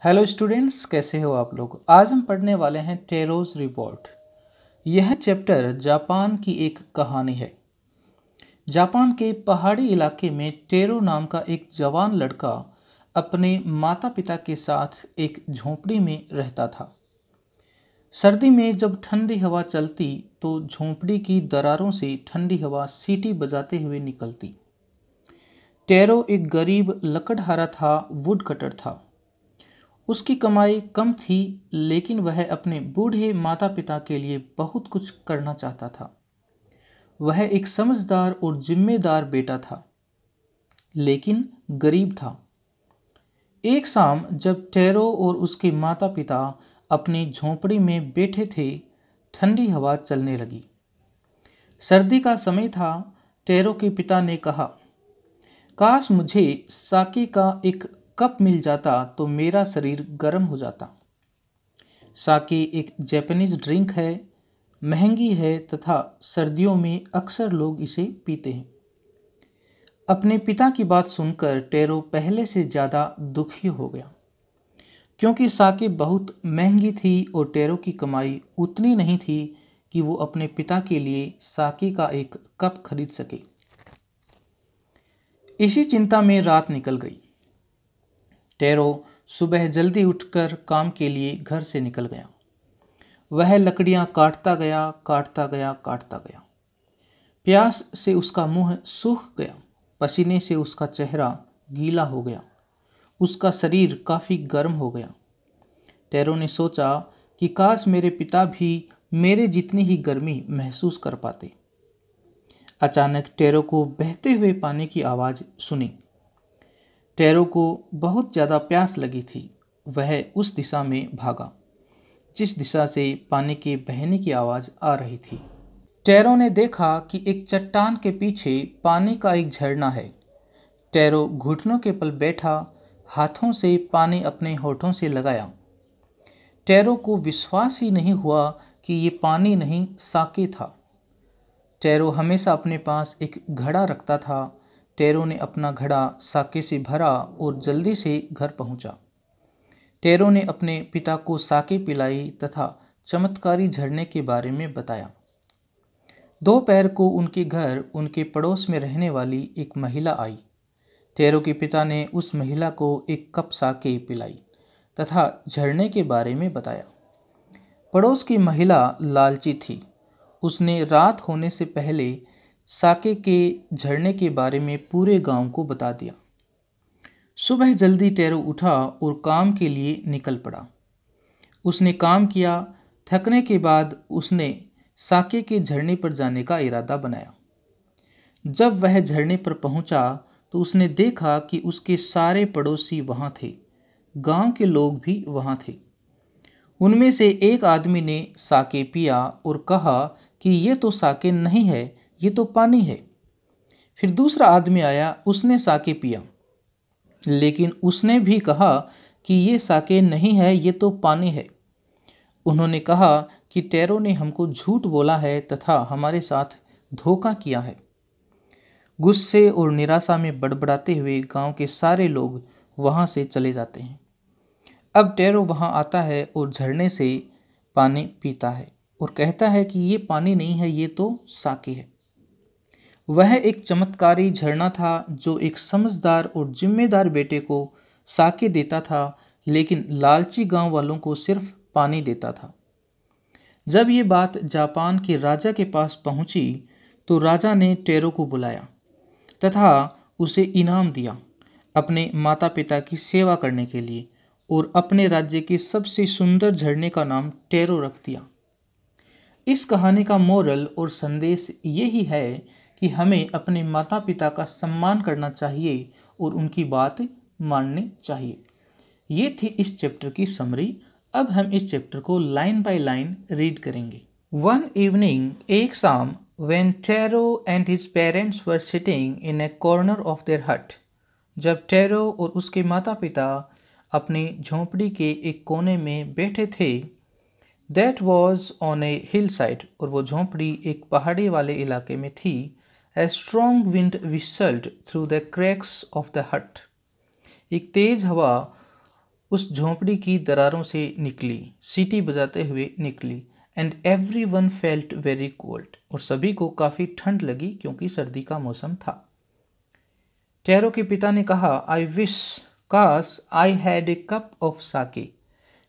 Hello students, कैसे हो आप लोग। आज हम पढ़ने वाले हैं टेरोज रिवॉल्ट। यह चैप्टर जापान की एक कहानी है। जापान के पहाड़ी इलाके में टेरो नाम का एक जवान लड़का अपने माता पिता के साथ एक झोंपड़ी में रहता था। सर्दी में जब ठंडी हवा चलती तो झोंपड़ी की दरारों से ठंडी हवा सीटी बजाते हुए निकलती। टेरो एक गरीब लकड़हारा था, वुड कटर था। उसकी कमाई कम थी, लेकिन वह अपने बूढ़े माता पिता के लिए बहुत कुछ करना चाहता था। वह एक समझदार और जिम्मेदार बेटा था, लेकिन गरीब था। एक शाम जब टेरो और उसके माता पिता अपनी झोंपड़ी में बैठे थे, ठंडी हवा चलने लगी। सर्दी का समय था। टेरो के पिता ने कहा, काश मुझे साके का एक कप मिल जाता तो मेरा शरीर गर्म हो जाता। साके एक जापानीज ड्रिंक है, महंगी है तथा सर्दियों में अक्सर लोग इसे पीते हैं। अपने पिता की बात सुनकर टेरो पहले से ज़्यादा दुखी हो गया, क्योंकि साके बहुत महंगी थी और टेरो की कमाई उतनी नहीं थी कि वो अपने पिता के लिए साके का एक कप खरीद सके। इसी चिंता में रात निकल गई। टेरो सुबह जल्दी उठकर काम के लिए घर से निकल गया। वह लकड़ियां काटता गया, काटता गया, काटता गया। प्यास से उसका मुंह सूख गया, पसीने से उसका चेहरा गीला हो गया, उसका शरीर काफ़ी गर्म हो गया। टेरो ने सोचा कि काश मेरे पिता भी मेरे जितनी ही गर्मी महसूस कर पाते। अचानक टेरो को बहते हुए पानी की आवाज़ सुनी। टेरो को बहुत ज़्यादा प्यास लगी थी। वह उस दिशा में भागा जिस दिशा से पानी के बहने की आवाज़ आ रही थी। टेरो ने देखा कि एक चट्टान के पीछे पानी का एक झरना है। टेरो घुटनों के बल बैठा, हाथों से पानी अपने होठों से लगाया। टेरो को विश्वास ही नहीं हुआ कि ये पानी नहीं, साके था। टेरो हमेशा अपने पास एक घड़ा रखता था। टेरो ने अपना घड़ा साके से भरा और जल्दी से घर पहुंचा। टेरो ने अपने पिता को साके पिलाई तथा चमत्कारी झरने के बारे में बताया। दोपहर को उनके घर उनके पड़ोस में रहने वाली एक महिला आई। टेरो के पिता ने उस महिला को एक कप साके पिलाई तथा झरने के बारे में बताया। पड़ोस की महिला लालची थी। उसने रात होने से पहले साके के झरने के बारे में पूरे गांव को बता दिया। सुबह जल्दी टेरो उठा और काम के लिए निकल पड़ा। उसने काम किया। थकने के बाद उसने साके के झरने पर जाने का इरादा बनाया। जब वह झरने पर पहुंचा तो उसने देखा कि उसके सारे पड़ोसी वहां थे। गांव के लोग भी वहां थे। उनमें से एक आदमी ने साके पिया और कहा कि ये तो साके नहीं है, ये तो पानी है। फिर दूसरा आदमी आया, उसने साके पिया, लेकिन उसने भी कहा कि ये साके नहीं है, ये तो पानी है। उन्होंने कहा कि टेरो ने हमको झूठ बोला है तथा हमारे साथ धोखा किया है। गुस्से और निराशा में बड़बड़ाते हुए गांव के सारे लोग वहां से चले जाते हैं। अब टेरो वहां आता है और झरने से पानी पीता है और कहता है कि ये पानी नहीं है, ये तो साके है। वह एक चमत्कारी झरना था जो एक समझदार और जिम्मेदार बेटे को साके देता था, लेकिन लालची गांव वालों को सिर्फ पानी देता था। जब ये बात जापान के राजा के पास पहुंची तो राजा ने टेरो को बुलाया तथा उसे इनाम दिया अपने माता पिता की सेवा करने के लिए, और अपने राज्य के सबसे सुंदर झरने का नाम टेरो रख दिया। इस कहानी का मोरल और संदेश यही है कि हमें अपने माता पिता का सम्मान करना चाहिए और उनकी बात माननी चाहिए। ये थी इस चैप्टर की समरी। अब हम इस चैप्टर को लाइन बाय लाइन रीड करेंगे। वन इवनिंग, एक शाम, when Taro and his parents were sitting in a corner of their hut, जब टेरो और उसके माता पिता अपनी झोंपड़ी के एक कोने में बैठे थे, that was on A hill side, और वो झोंपड़ी एक पहाड़ी वाले इलाके में थी। A strong wind whistled through the cracks of the हट, एक तेज हवा उस झोंपड़ी की दरारों से निकली, सीटी बजाते हुए निकली। And every one felt very cold, और सभी को काफ़ी ठंड लगी क्योंकि सर्दी का मौसम था। टैरो के पिता ने कहा, आई विश, काश I had a cup of sake,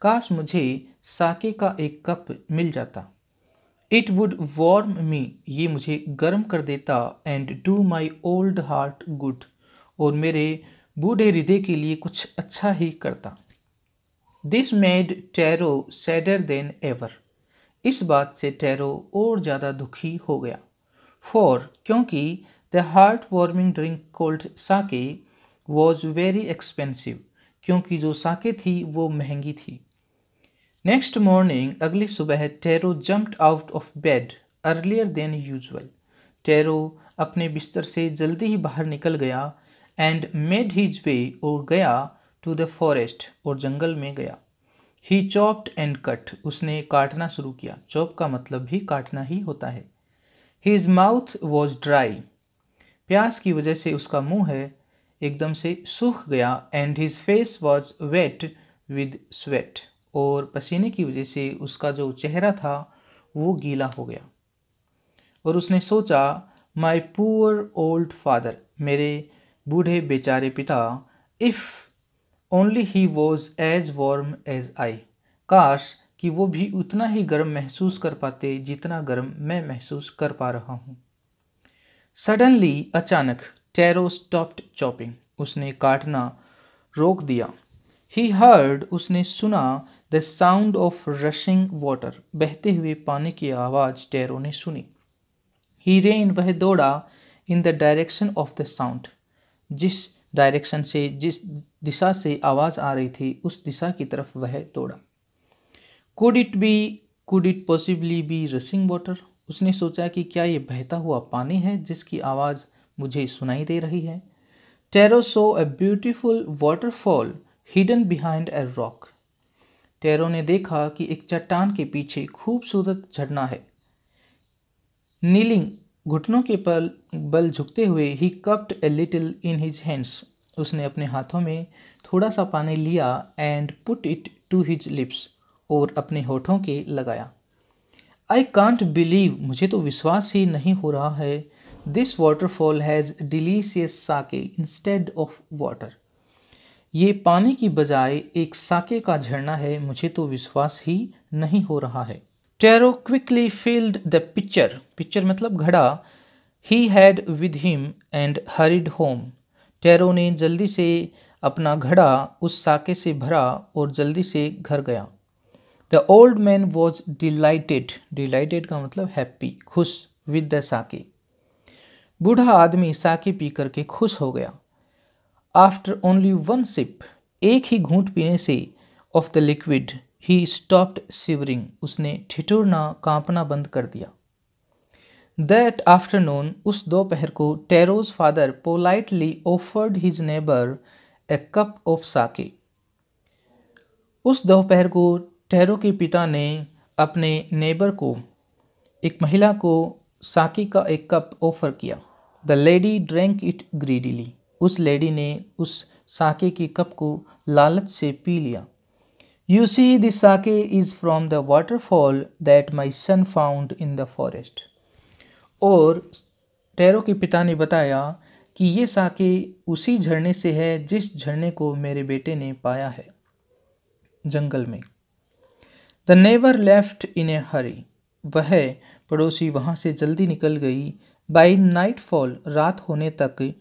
काश मुझे साके का एक कप मिल जाता। इट वुड वार्म मी, ये मुझे गर्म कर देता। And do my old heart good, और मेरे बूढ़े हृदय के लिए कुछ अच्छा ही करता। This made tarot sadder then ever, इस बात से टैरो और ज़्यादा दुखी हो गया। फॉर, क्योंकि the heart warming drink cold sake was very expensive, क्योंकि जो साके थी वो महंगी थी। नेक्स्ट मॉर्निंग, अगली सुबह, tarot jumped out of bed earlier than usual, tarot अपने बिस्तर से जल्दी ही बाहर निकल गया। एंड मेड हिज वे, और गया, टू द फॉरेस्ट, और जंगल में गया। ही चॉप्ड एंड कट, उसने काटना शुरू किया। चॉप का मतलब भी काटना ही होता है। हिज माउथ वॉज ड्राई, प्यास की वजह से उसका मुंह है एकदम से सूख गया। And his face was wet with sweat, और पसीने की वजह से उसका जो चेहरा था वो गीला हो गया। और उसने सोचा, माई पुअर ओल्ड फादर, मेरे बूढ़े बेचारे पिता, if only he was as warm as I, काश कि वो भी उतना ही गर्म महसूस कर पाते जितना गर्म मैं महसूस कर पा रहा हूँ। सडनली, अचानक, टैरो स्टॉप्ड चॉपिंग, उसने काटना रोक दिया। ही हर्ड, उसने सुना, the sound of rushing water, बहते हुए पानी की आवाज़ टैरो ने सुनी। ही रेन, वह दौड़ा, in the direction of the sound, जिस डायरेक्शन से, जिस दिशा से आवाज़ आ रही थी उस दिशा की तरफ वह दौड़ा। Could it possibly be rushing water, उसने सोचा कि क्या ये बहता हुआ पानी है जिसकी आवाज़ मुझे सुनाई दे रही है। Tarot so a beautiful waterfall hidden behind a rock, tarot ने देखा कि एक चट्टान के पीछे खूबसूरत झरना है। नीलिंग, घुटनों के बल झुकते हुए, he cupped a little in his hands, उसने अपने हाथों में थोड़ा सा पानी लिया। And put it to his lips, और अपने होठों के लगाया। आई कांट बिलीव, मुझे तो विश्वास ही नहीं हो रहा है। This waterfall has delicious sake instead of water, ये पानी की बजाय एक साके का झरना है, मुझे तो विश्वास ही नहीं हो रहा है। Tarot quickly filled the picture, picture मतलब घड़ा, he had with him and horrid home, tarot ने जल्दी से अपना घड़ा उस साके से भरा और जल्दी से घर गया। The old man was dilated, dilated का मतलब हैप्पी, खुश, विद द साके, बूढ़ा आदमी साके पी करके खुश हो गया। आफ्टर ओनली वन सिप, एक ही घूंट पीने से, of the liquid, he stopped shivering, उसने ठिठुरना, कांपना बंद कर दिया। दैट आफ्टरनून, उस दोपहर को, Taro's father politely offered his neighbour a cup of sake, उस दोपहर को टैरो के पिता ने अपने नेबर को, एक महिला को, साके का एक कप ऑफर किया। The lady drank it greedily, उस लेडी ने उस साके के कप को लालच से पी लिया। You see this sake is from the waterfall that my son found in the forest, और टैरो के पिता ने बताया कि ये साके उसी झरने से है जिस झरने को मेरे बेटे ने पाया है जंगल में। द नेबर लेफ्ट इन ए हरी, वह पड़ोसी वहाँ से जल्दी निकल गई। बाई नाइट फॉल, रात होने तक,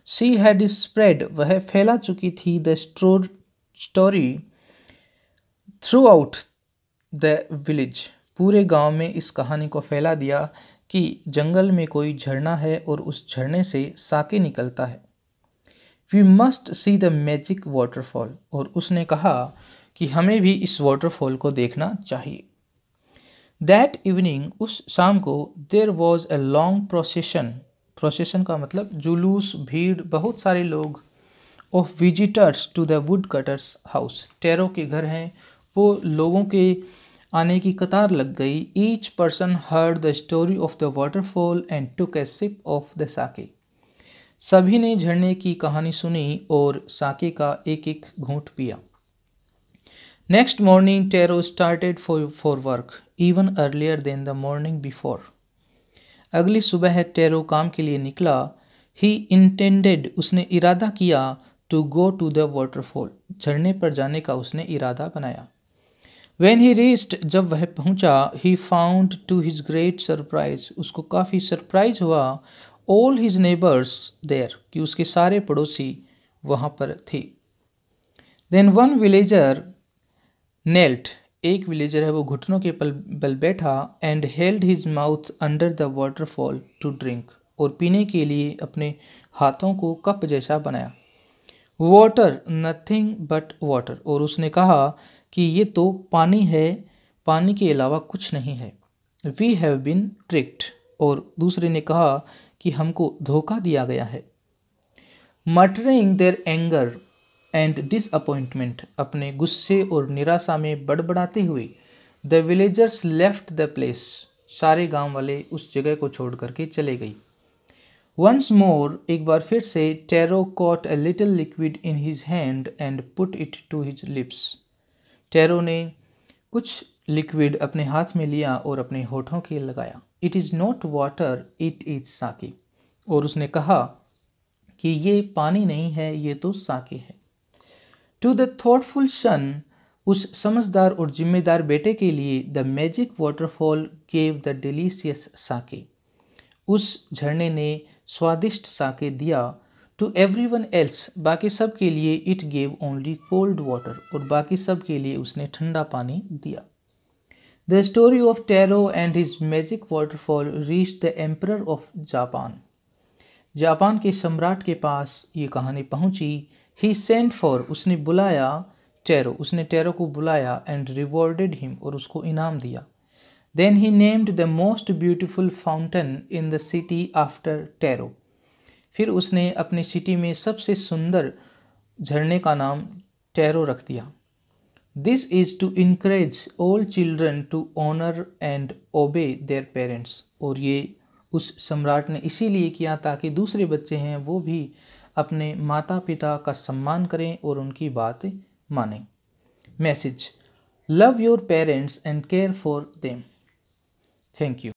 शी हैड स्प्रेड, वह फैला चुकी थी, the story through out the village, पूरे गांव में इस कहानी को फैला दिया कि जंगल में कोई झरना है और उस झरने से साके निकलता है। We must see the magic waterfall, और उसने कहा कि हमें भी इस वाटरफॉल को देखना चाहिए। दैट इवनिंग, उस शाम को, there was a long procession, procession का मतलब जुलूस, भीड़, बहुत सारे लोग, of visitors to the woodcutter's house, Taro के घर हैं वो लोगों के आने की कतार लग गई। Each person heard the story of the waterfall and took a sip of the sake, सभी ने झरने की कहानी सुनी और साके का एक एक घूंट पिया। Next morning Taro started for work even earlier than the morning before. अगली सुबह टेरो काम के लिए निकला। ही इंटेंडेड उसने इरादा किया to go to the waterfall झरने पर जाने का उसने इरादा बनाया। When he reached जब वह पहुंचा he found to his great surprise उसको काफ़ी सरप्राइज हुआ all his neighbors there कि उसके सारे पड़ोसी वहाँ पर थे। Then one villager knelt एक विलेजर है वो घुटनों के बल बैठा and held his mouth under the waterfall to drink और पीने के लिए अपने हाथों को कप जैसा बनाया। वाटर नथिंग बट वाटर और उसने कहा कि ये तो पानी है, पानी के अलावा कुछ नहीं है। वी हैव बीन ट्रिक्ड और दूसरे ने कहा कि हमको धोखा दिया गया है। Muttering their anger and disappointment अपने गुस्से और निराशा में बड़बड़ाते हुए the villagers left the place सारे गांव वाले उस जगह को छोड़ करके चले गए। वंस मोर एक बार फिर से Taro caught a little liquid in his hand and put it to his lips. Taro ने कुछ लिक्विड अपने हाथ में लिया और अपने होठों के लगाया। It is not water it is sake और उसने कहा कि ये पानी नहीं है, ये तो साके है। टू द थॉटफुल सन उस समझदार और जिम्मेदार बेटे के लिए the magic waterfall gave the delicious sake उस झरने ने स्वादिष्ट साके दिया। टू एवरीवन एल्स बाकी सब के लिए it gave only cold water और बाकी सब के लिए उसने ठंडा पानी दिया। The story of tarot and his magic waterfall reach the emperor of Japan. Japan के सम्राट के पास ये कहानी पहुंची। ही सेंट फॉर उसने बुलाया टेरो उसने टेरो को बुलाया एंड रिवॉर्डेड हिम और उसको इनाम दिया। Then he named the most beautiful fountain in the city after Taro फिर उसने अपनी सिटी में सबसे सुंदर झरने का नाम टेरो रख दिया। This is to encourage all children to honour and obey their parents और ये उस सम्राट ने इसीलिए किया ताकि दूसरे बच्चे हैं वो भी अपने माता पिता का सम्मान करें और उनकी बात मानें। Message love your parents and care for them. Thank you.